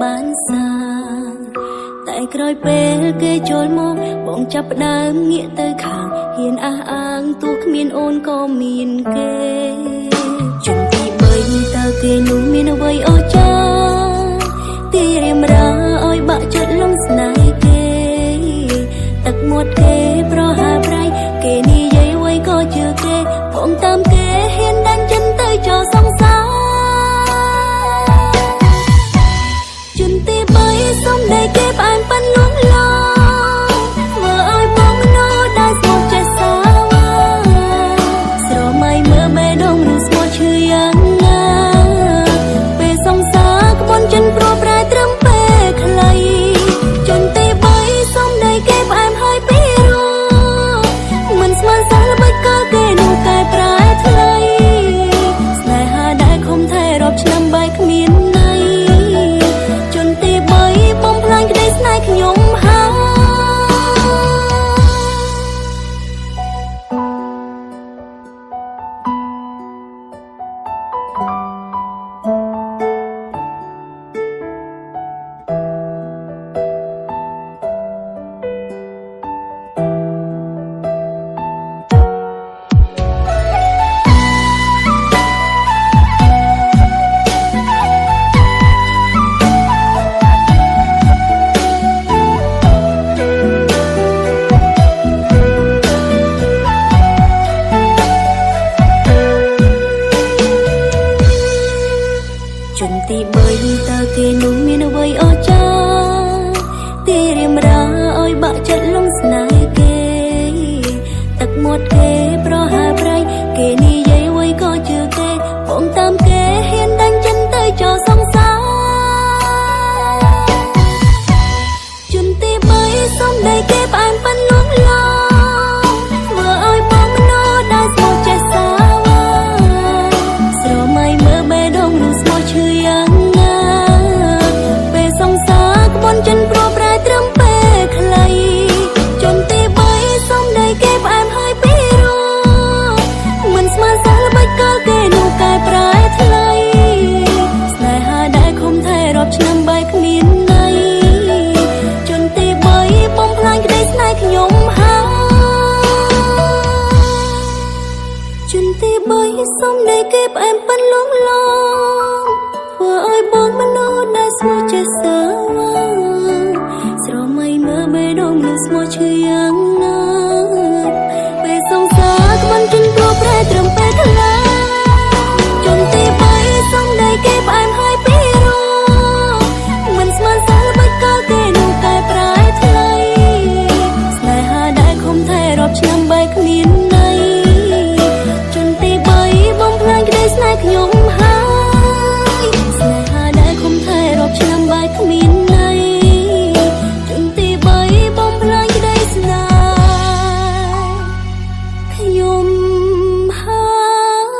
បានសាតែក្រោយពេលគេចូលមកបងចាប់ផ្ដើមងាកទៅខាងហ៊ានអះអាងទោះគ្មានអូនក៏មានគេជុំទី3តើគេនោះមានអ្វីអស្ចារ្យទីរៀមរាឲ្យបាក់ចិត្តលងស្នេហ៍គេទឹកមាត់គេប្រហើប្រៃគេនិយាយអ្វីក៏ជឿគេបងតាមគេហ៊ានដាច់ចិនទៅចូលសង្សារជន់ទី3សុំដៃគេផ្អែមប៉ិនលួងឡងធ្វើឲ្យបងមនោដែលស្មោះចេះសាវ៉ាស្រមៃមើលបេះដូងឬស្មោះឈឺយ៉ាងណាពេលសង្សារក្បួនចិនព្រោះប្រែត្រឹមពេលខ្លីជន់ទី3សុំដៃគេផ្អែមហើយពីរោមិនស្មានសាល្បិចក៏គេនោះកែប្រែថ្លៃស្នេហាដែលខំថែរាប់ឆ្នាំបែកគ្មានណៃជន់ទី3បំផ្លាញក្តីស្នេហ៍ខ្ញុំហើយជន់ទី3តើគេនោះមានអ្វីអស្ចារ្យទីរៀមរាឲ្យបាក់ចិត្តលងស្នេហ៍គេទឹកមាត់គេប្រហើប្រៃគេនិយាយអ្វីក៏ជឿគេបងតាមគេហ៊ានដាច់ចិនទៅចូលសង្សារជន់ទី3សុំដៃគេផ្អែមប៉ិនលួងឡងធ្វើឲ្យបងមនោដែលស្មោះចេះសាវ៉ាស្រមៃមើលបេះដូងឬស្មោះឈឺយ៉ាងណាពេលសង្សារក្បួនចិនព្រោះប្រែត្រឹមពេលខ្លីជន់ទី3សុំដៃគេផ្អែមហើយពីរោមិនស្មានសាល្បិចក៏គេនោះកែប្រែថ្លៃស្នេហាដែលខំថែរាប់ឆ្នាំបែកគ្មានណៃជន់ទី3បំផ្លាញក្តីស្នេហ៍ខ្ញុំហើយជន់ទី3សុំដៃគេផ្អែមប៉ិនលួងឡងធ្វើឲ្យបងមនោដែលស្មោះចេះសាវ៉ាស្រមៃមើលបេះដូងឬស្មោះឈឺយ៉ាងណាពេលសង្សារក្បួនចិនព្រោះប្រែត្រឹមពេលខ្លីជន់ទី3សុំដៃគេផ្អែមហើយពីរោមិនស្មានសាល្បិចក៏គេនោះកែប្រែថ្លៃស្នេហាដែលខំថែរាប់ឆ្នាំបែកគ្មានណៃជន់ទី3បំផ្លាញក្តីស្នេហ៍ខ្ញុំហើយស្នេហាដែលខំថែរាប់ឆ្នាំបែកគ្មានណៃជន់ទី3បំផ្លាញក្តីស្នេហ៍ខ្ញុំហើយ